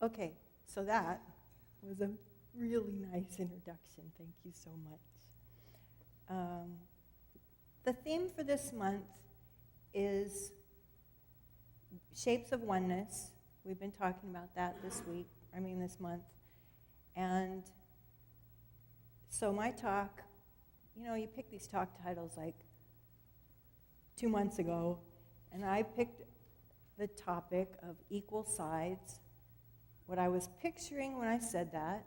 Okay, so that was a really nice introduction. Thank you so much. The theme for this month is Shapes of Oneness. We've been talking about that this month. And so my talk, you pick these talk titles like 2 months ago, and I picked the topic of equal sides. What I was picturing when I said that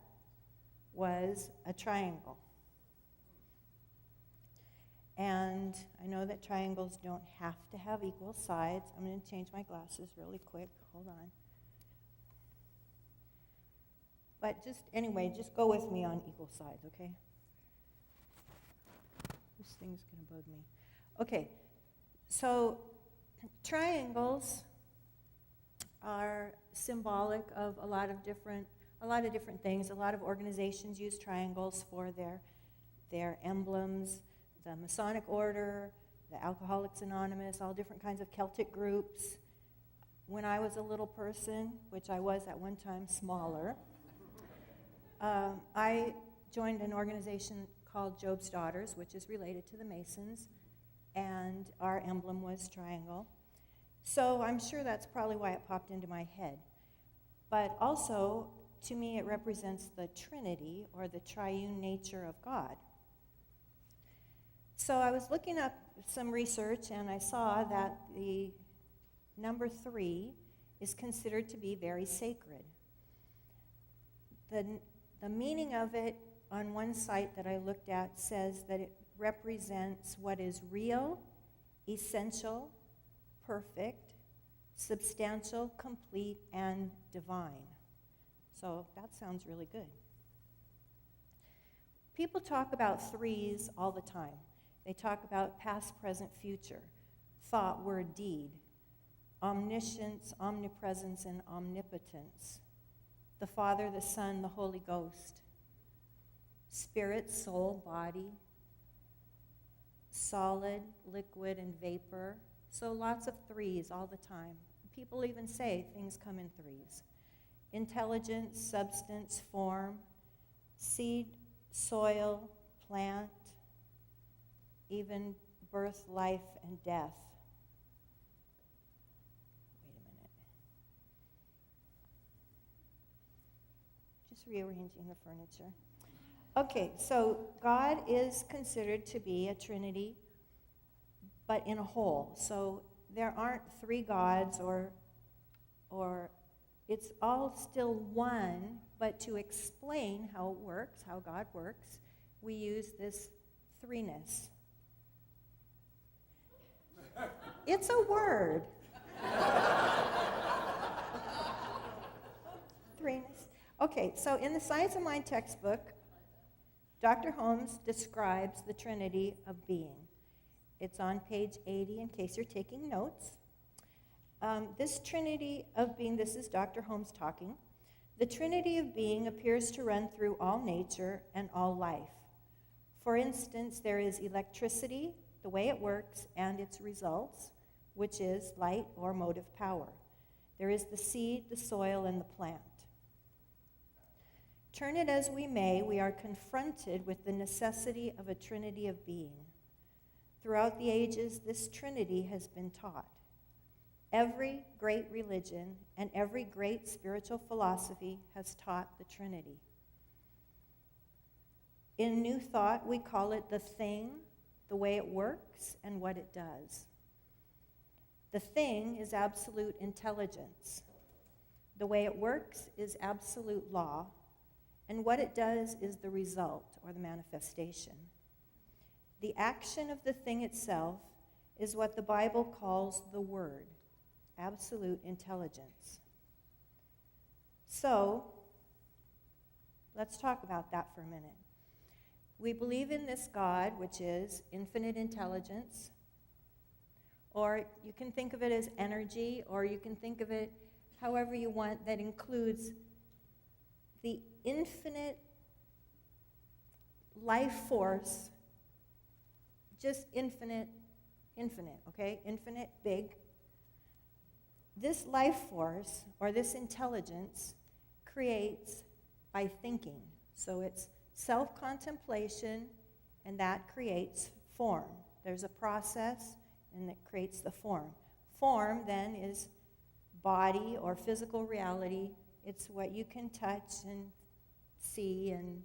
was a triangle. And I know that triangles don't have to have equal sides. I'm going to change my glasses really quick. Hold on. But just go with me on equal sides, okay? This thing's going to bug me. Okay, so triangles are symbolic of a lot of different things. A lot of organizations use triangles for their emblems. The Masonic Order, the Alcoholics Anonymous, all different kinds of Celtic groups. When I was a little person, which I was at one time smaller, I joined an organization called Job's Daughters, which is related to the Masons, and our emblem was triangle. So I'm sure that's probably why it popped into my head. But also, to me, it represents the Trinity, or the triune nature of God. So I was looking up some research, and I saw that the number 3 is considered to be very sacred. The meaning of it on one site that I looked at says that it represents what is real, essential, perfect, substantial, complete, and divine. So that sounds really good. People talk about 3s all the time. They talk about past, present, future, thought, word, deed, omniscience, omnipresence, and omnipotence, the Father, the Son, the Holy Ghost, spirit, soul, body, solid, liquid, and vapor. So lots of 3s all the time. People even say things come in 3s. Intelligence, substance, form, seed, soil, plant, even birth, life, and death. Wait a minute. Just rearranging the furniture. Okay, so God is considered to be a Trinity, but in a whole. So there aren't 3 gods, or it's all still one, but to explain how it works, how God works, we use this 3ness. It's a word. 3ness. Okay, so in the Science of Mind textbook, Dr. Holmes describes the Trinity of being. It's on page 80 in case you're taking notes. This Trinity of being, this is Dr. Holmes talking. The Trinity of being appears to run through all nature and all life. For instance, there is electricity, the way it works, and its results, which is light or motive power. There is the seed, the soil, and the plant. Turn it as we may, we are confronted with the necessity of a Trinity of being. Throughout the ages, this Trinity has been taught. Every great religion and every great spiritual philosophy has taught the Trinity. In New Thought, we call it the thing, the way it works, and what it does. The thing is absolute intelligence. The way it works is absolute law, and what it does is the result, or the manifestation. The action of the thing itself is what the Bible calls the Word, absolute intelligence. So, let's talk about that for a minute. We believe in this God, which is infinite intelligence, or you can think of it as energy, or you can think of it however you want, that includes the infinite life force, just infinite, okay? Infinite, big. This life force, or this intelligence, creates by thinking. So it's self-contemplation, and that creates form. There's a process, and it creates the form. Form, then, is body or physical reality. It's what you can touch and see, and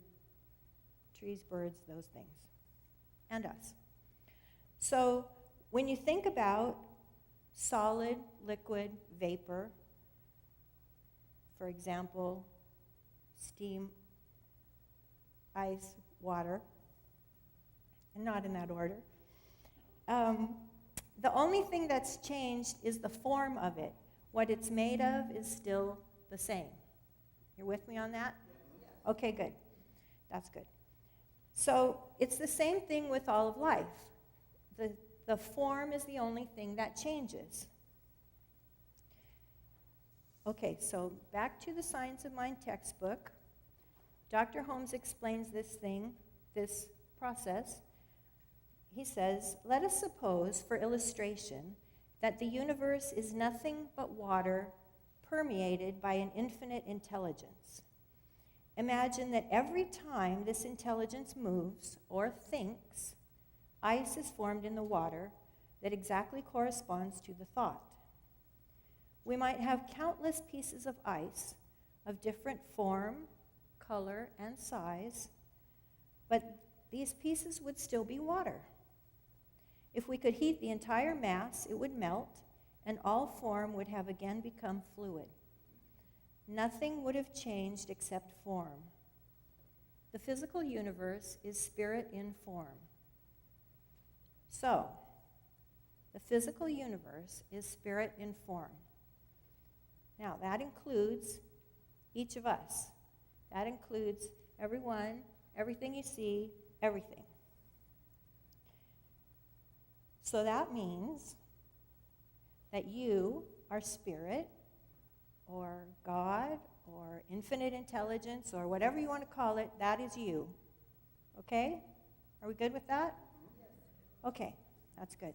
trees, birds, those things, and us. So when you think about solid, liquid, vapor, for example, steam, ice, water, and not in that order, the only thing that's changed is the form of it. What it's made of is still the same. You're with me on that? Okay, good. That's good. So it's the same thing with all of life. The form is the only thing that changes. Okay, so back to the Science of Mind textbook. Dr. Holmes explains this process. He says, let us suppose, for illustration, that the universe is nothing but water permeated by an infinite intelligence. Imagine that every time this intelligence moves or thinks, ice is formed in the water that exactly corresponds to the thought. We might have countless pieces of ice of different form, color, and size, but these pieces would still be water. If we could heat the entire mass, it would melt, and all form would have again become fluid. Nothing would have changed except form. The physical universe is spirit in form. So, the physical universe is spirit in form. Now, that includes each of us. That includes everyone, everything you see, everything. So that means that you are spirit, or God, or infinite intelligence, or whatever you want to call it. That is you. Okay? Are we good with that? Okay, that's good.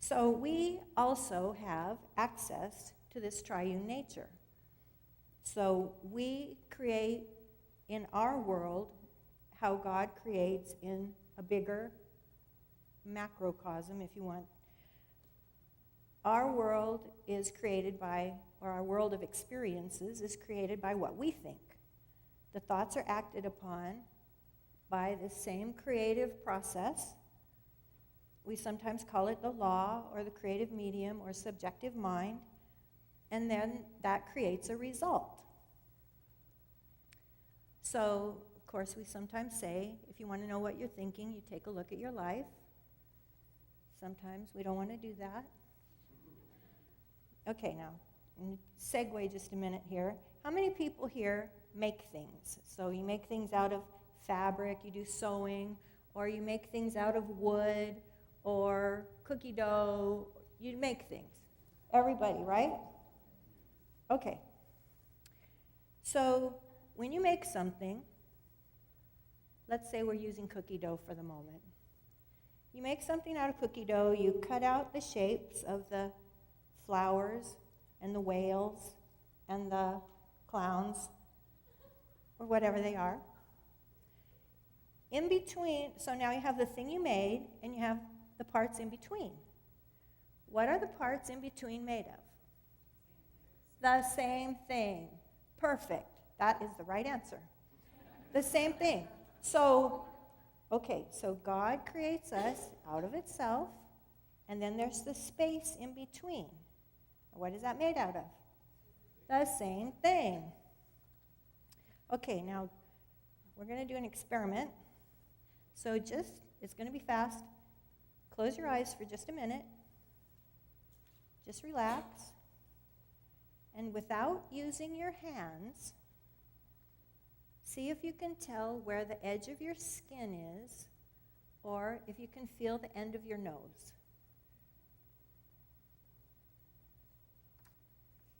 So we also have access to this triune nature. So we create in our world how God creates in a bigger macrocosm, if you want. Our world is created by, or our world of experiences is created by what we think. The thoughts are acted upon by the same creative process. We sometimes call it the law, or the creative medium, or subjective mind, and then that creates a result. So, of course, we sometimes say, if you want to know what you're thinking, you take a look at your life. Sometimes we don't want to do that. Okay, now, segue just a minute here. How many people here make things? So you make things out of fabric, you do sewing, or you make things out of wood, or cookie dough. You make things. Everybody, right? Okay. So when you make something, let's say we're using cookie dough for the moment. You make something out of cookie dough, you cut out the shapes of the flowers and the whales and the clowns, or whatever they are. In between, so now you have the thing you made, and you have the parts in between. What are the parts in between made of? The same thing. Perfect. That is the right answer. The same thing. So, okay, so God creates us out of itself, and then there's the space in between. What is that made out of? The same thing. Okay, now we're going to do an experiment. So it's going to be fast. Close your eyes for just a minute. Just relax. And without using your hands, see if you can tell where the edge of your skin is, or if you can feel the end of your nose.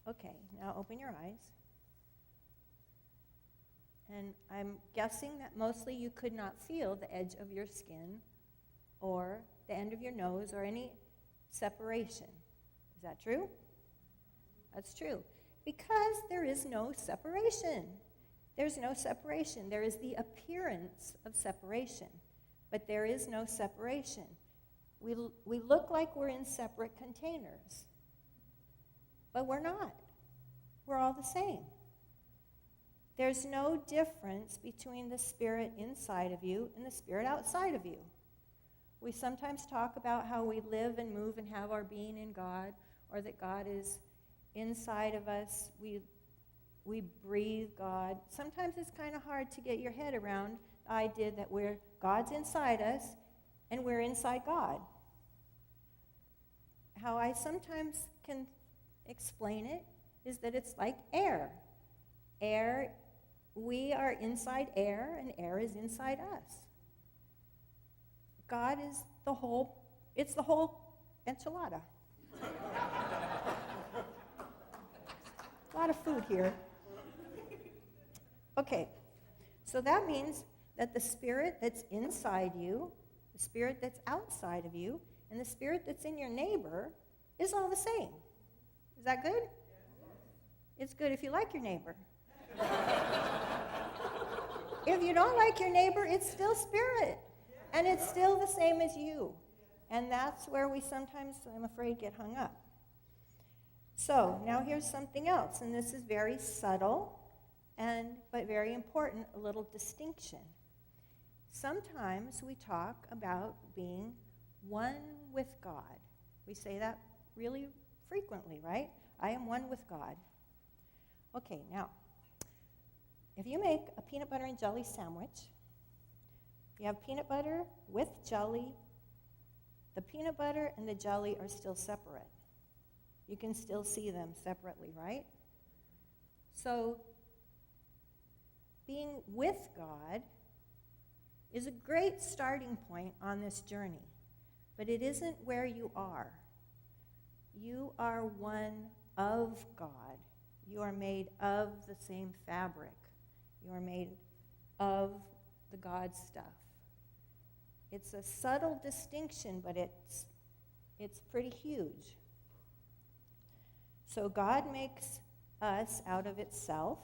Okay, now open your eyes. And I'm guessing that mostly you could not feel the edge of your skin or the end of your nose or any separation. Is that true? That's true. Because there is no separation. There's no separation. There is the appearance of separation, but there is no separation. We look like we're in separate containers, but we're not. We're all the same. There's no difference between the spirit inside of you and the spirit outside of you. We sometimes talk about how we live and move and have our being in God, or that God is inside of us. We breathe God. Sometimes it's kind of hard to get your head around the idea that God's inside us and we're inside God. How I sometimes can explain it is that it's like air. Air, we are inside air, and air is inside us. God is it's the whole enchilada. A lot of food here. Okay, so that means that the spirit that's inside you, the spirit that's outside of you, and the spirit that's in your neighbor is all the same. Is that good? It's good if you like your neighbor. If you don't like your neighbor, it's still spirit. And it's still the same as you. And that's where we sometimes, I'm afraid, get hung up. So now here's something else, and this is very subtle, but very important, a little distinction. Sometimes we talk about being one with God. We say that really frequently, right? I am one with God. Okay, now, if you make a peanut butter and jelly sandwich, you have peanut butter with jelly. The peanut butter and the jelly are still separate. You can still see them separately, right? So, being with God is a great starting point on this journey, but it isn't where you are. You are one of God. You are made of the same fabric. You are made of the God stuff. It's a subtle distinction, but it's pretty huge. So God makes us out of itself.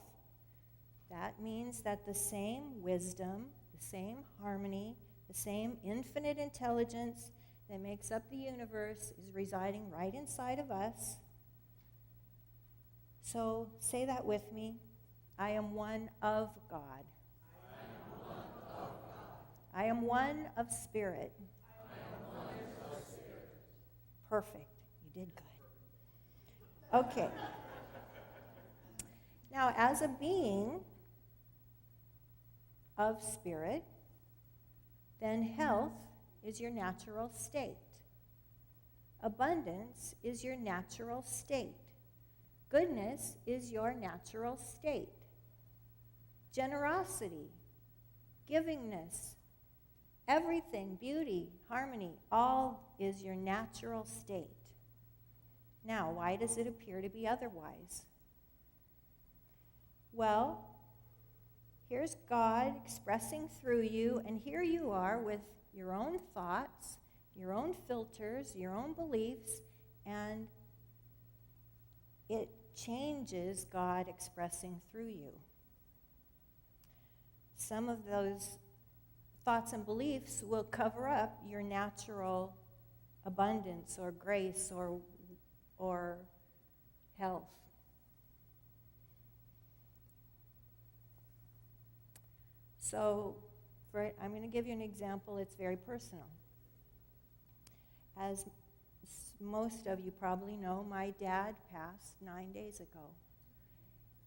That means that the same wisdom, the same harmony, the same infinite intelligence that makes up the universe is residing right inside of us. So say that with me. I am one of God. I am one of spirit. Perfect. You did good. Okay. Now, as a being of spirit, then health is your natural state. Abundance is your natural state. Goodness is your natural state. Generosity, givingness, everything, beauty, harmony, all is your natural state. Now, why does it appear to be otherwise? Well, here's God expressing through you, and here you are with your own thoughts, your own filters, your own beliefs, and it changes God expressing through you. Some of those thoughts and beliefs will cover up your natural abundance or grace or health. So I'm going to give you an example. It's very personal. As most of you probably know, my dad passed 9 days ago.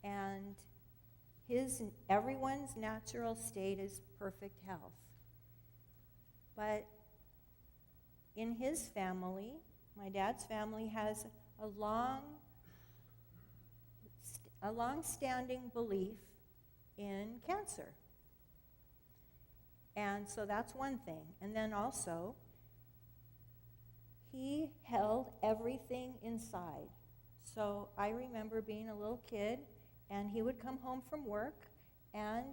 And everyone's natural state is perfect health. But in his family, my dad's family has a long-standing belief in cancer. And so that's one thing. And then also, he held everything inside. So I remember being a little kid, and he would come home from work, and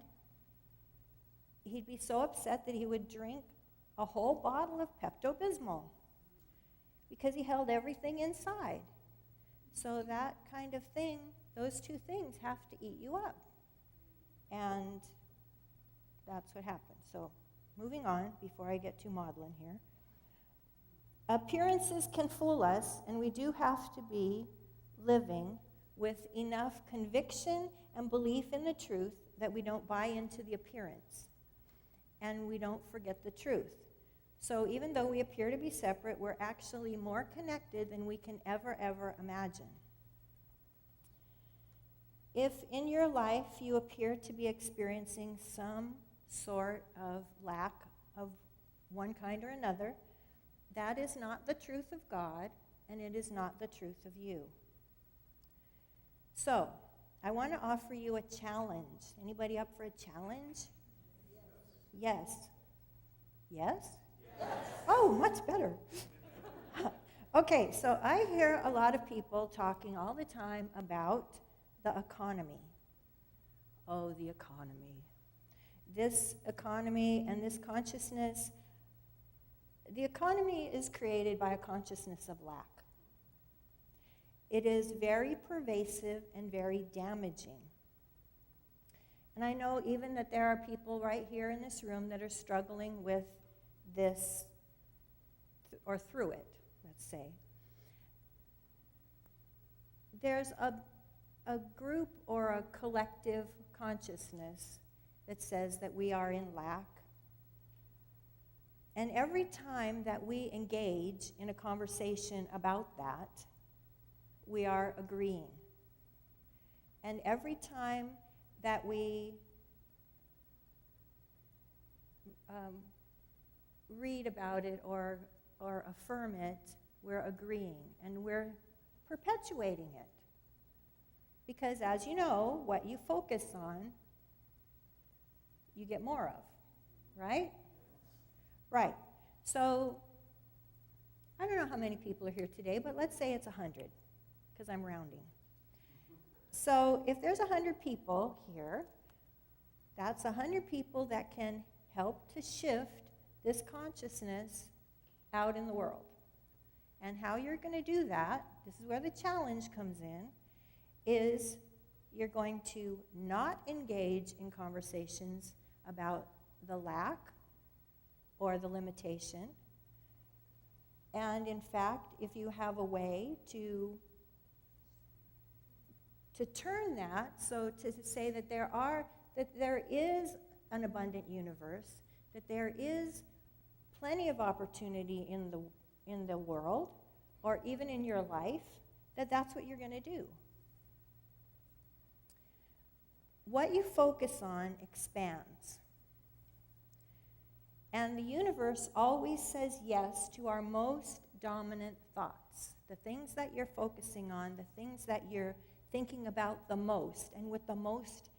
he'd be so upset that he would drink a whole bottle of Pepto-Bismol because he held everything inside. So that kind of thing, those two things have to eat you up. And that's what happens. So moving on, before I get too maudlin here. Appearances can fool us, and we do have to be living with enough conviction and belief in the truth that we don't buy into the appearance, and we don't forget the truth. So even though we appear to be separate, we're actually more connected than we can ever imagine. If in your life you appear to be experiencing some sort of lack of one kind or another, that is not the truth of God, and it is not the truth of you. So, I want to offer you a challenge. Anybody up for a challenge? Yes. Yes? Yes. Oh, much better. Okay, so I hear a lot of people talking all the time about the economy. Oh, the economy. This economy and this consciousness. The economy is created by a consciousness of lack. It is very pervasive and very damaging. And I know even that there are people right here in this room that are struggling with this, or through it, let's say. There's a group or a collective consciousness that says that we are in lack. And every time that we engage in a conversation about that, we are agreeing. And every time that we read about it or affirm it, we're agreeing, and we're perpetuating it. Because as you know, what you focus on, you get more of, right? Right. So, I don't know how many people are here today, but let's say it's 100, because I'm rounding. So, if there's 100 people here, that's 100 people that can help to shift this consciousness out in the world. And how you're going to do that, this is where the challenge comes in, is you're going to not engage in conversations about the lack or the limitation. And in fact, if you have a way to turn that, so to say that there is an abundant universe, that there is plenty of opportunity in the world, or even in your life, that's what you're going to do. What you focus on expands. And the universe always says yes to our most dominant thoughts. The things that you're focusing on, the things that you're thinking about the most, and with the most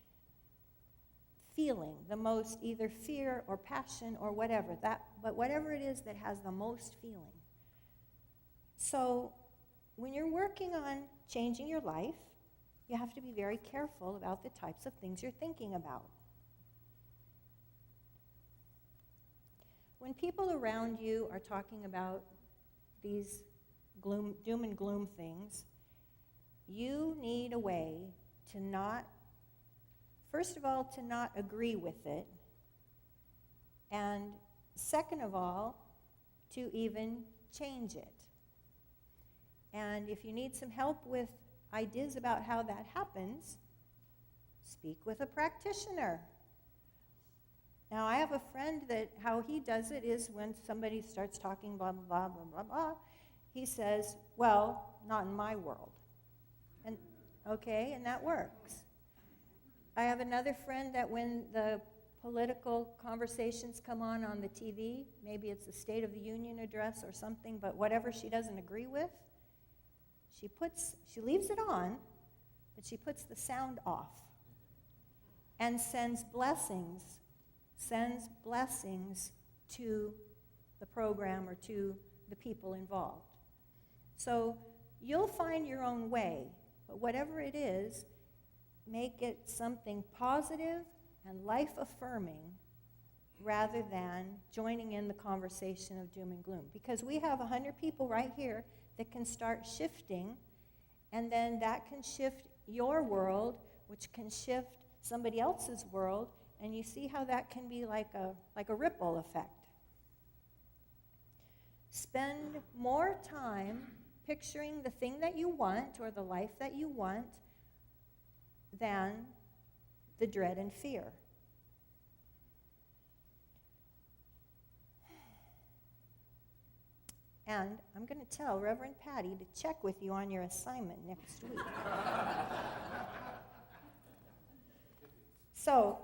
feeling, the most either fear or passion or whatever, but whatever it is that has the most feeling. So when you're working on changing your life, you have to be very careful about the types of things you're thinking about. When people around you are talking about these doom and gloom things, you need a way to not, first of all, to not agree with it, and second of all, to even change it. And if you need some help with ideas about how that happens, speak with a practitioner. Now, I have a friend that how he does it is when somebody starts talking blah, blah, blah, blah, blah, blah, he says, well, not in my world. And okay, and that works. I have another friend that when the political conversations come on the TV, maybe it's the State of the Union address or something, but whatever she doesn't agree with, she leaves it on, but she puts the sound off and sends blessings to the program or to the people involved. So you'll find your own way, but whatever it is, make it something positive and life-affirming rather than joining in the conversation of doom and gloom. Because we have 100 people right here that can start shifting, and then that can shift your world, which can shift somebody else's world, and you see how that can be like a ripple effect. Spend more time picturing the thing that you want or the life that you want than the dread and fear. And I'm going to tell Reverend Patty to check with you on your assignment next week. So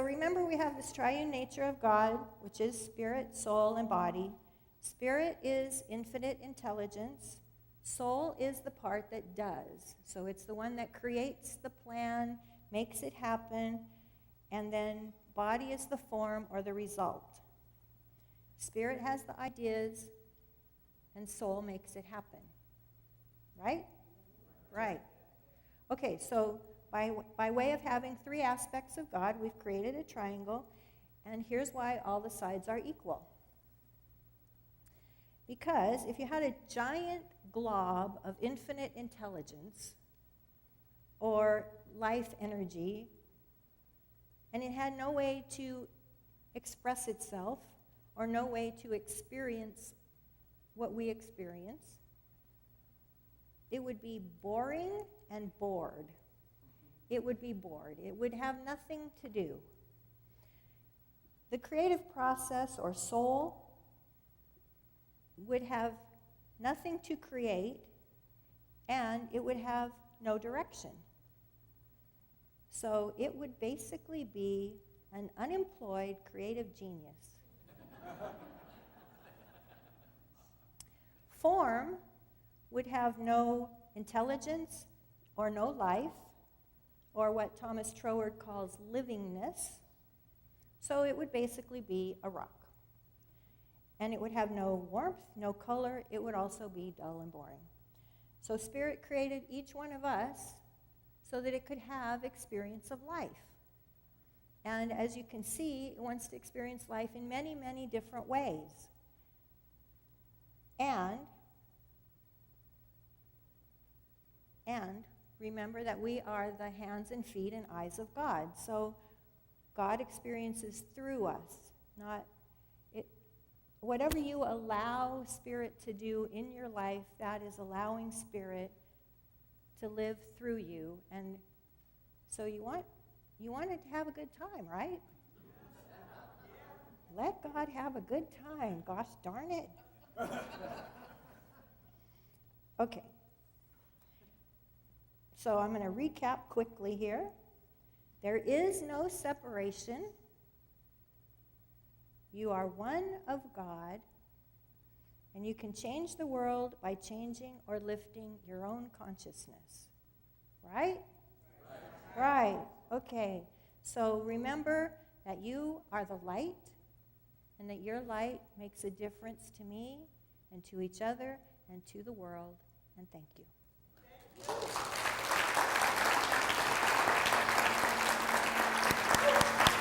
remember we have this triune nature of God, which is spirit, soul, and body. Spirit is infinite intelligence. Soul is the part that does. So it's the one that creates the plan, makes it happen, and then body is the form or the result. Spirit has the ideas, and soul makes it happen. Right? Right. Okay, so by way of having three aspects of God, we've created a triangle, and here's why all the sides are equal. Because if you had a giant glob of infinite intelligence or life energy, and it had no way to express itself or no way to experience what we experience, it would be boring and bored. It would be bored. It would have nothing to do. The creative process or soul would have nothing to create, and it would have no direction. So it would basically be an unemployed creative genius. Form would have no intelligence or no life, or what Thomas Troward calls livingness. So it would basically be a rock. And it would have no warmth, no color. It would also be dull and boring. So Spirit created each one of us so that it could have experience of life. And as you can see, it wants to experience life in many, many different ways. And remember that we are the hands and feet and eyes of God. So God experiences through us, not it. Whatever you allow Spirit to do in your life, that is allowing Spirit to live through you. And so you wanted to have a good time, right? Let God have a good time. Gosh darn it. Okay. So I'm going to recap quickly here. There is no separation. You are one of God, and you can change the world by changing or lifting your own consciousness. Right? Right. Okay. So remember that you are the light, and that your light makes a difference to me and to each other and to the world. And thank you.